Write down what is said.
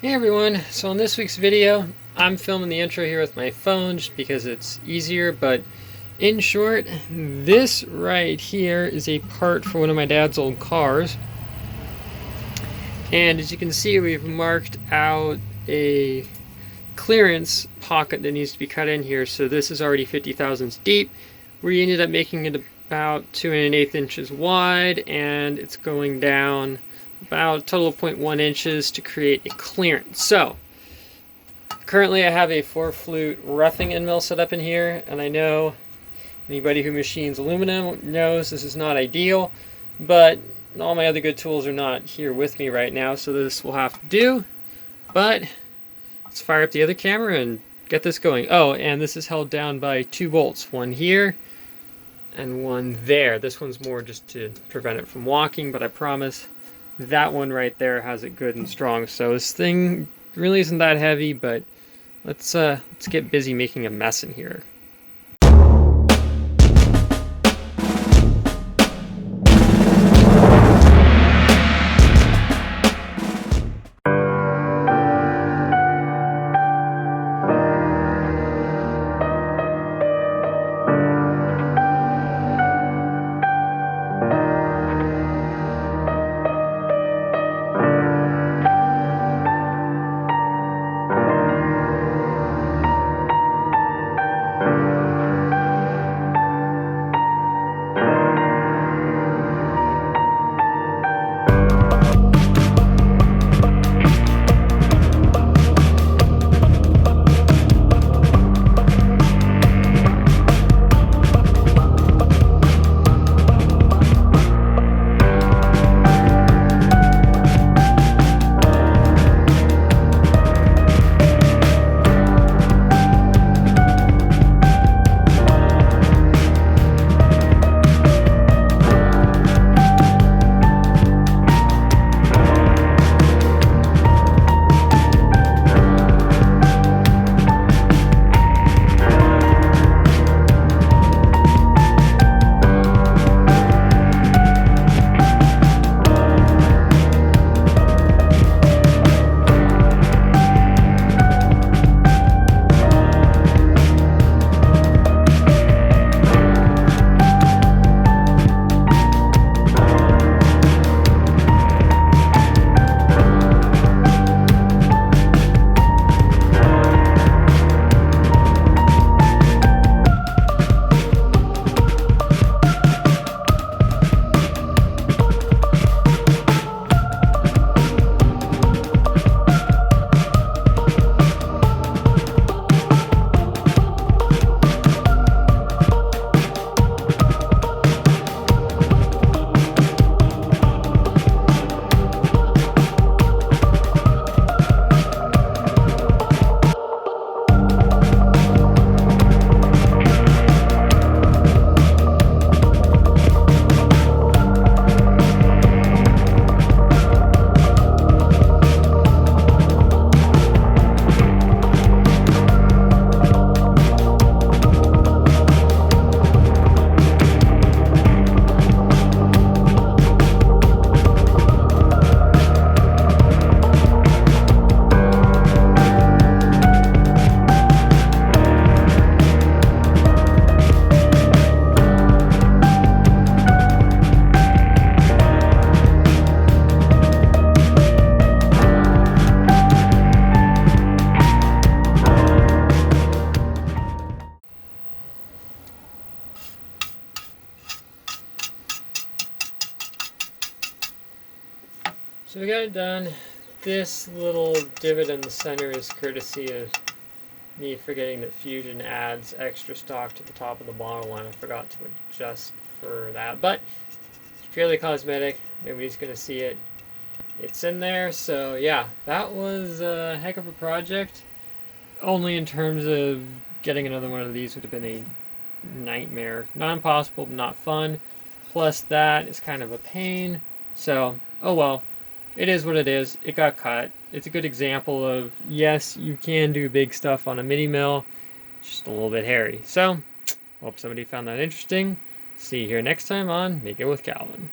Hey everyone, so in this week's video, I'm filming the intro here with my phone just because it's easier, but in short, this right here is a part for one of my dad's old cars. And as you can see, we've marked out a clearance pocket that needs to be cut in here. So this is already 50 thousandths deep. We ended up making it about 2 1/8 inches wide, and it's going down about a total of 0.1 inches to create a clearance. So currently I have a 4-flute roughing end mill set up in here, and I know anybody who machines aluminum knows this is not ideal, but all my other good tools are not here with me right now, so this will have to do. But let's fire up the other camera and get this going. Oh, and this is held down by 2 bolts, one here and one there. This one's more just to prevent it from walking, but I promise that one right there has it good and strong. So this thing really isn't that heavy, but let's get busy making a mess in here. So we got it done. This little divot in the center is courtesy of me forgetting that Fusion adds extra stock to the top of the bottle, and I forgot to adjust for that. But it's purely cosmetic. Nobody's going to see it. It's in there. So yeah, that was a heck of a project. Only in terms of getting another one of these would have been a nightmare. Not impossible, but not fun. Plus that is kind of a pain. So, oh well. It is what it is. It got cut. It's a good example of, yes, you can do big stuff on a mini mill, just a little bit hairy. So, hope somebody found that interesting. See you here next time on Make It with Calvin.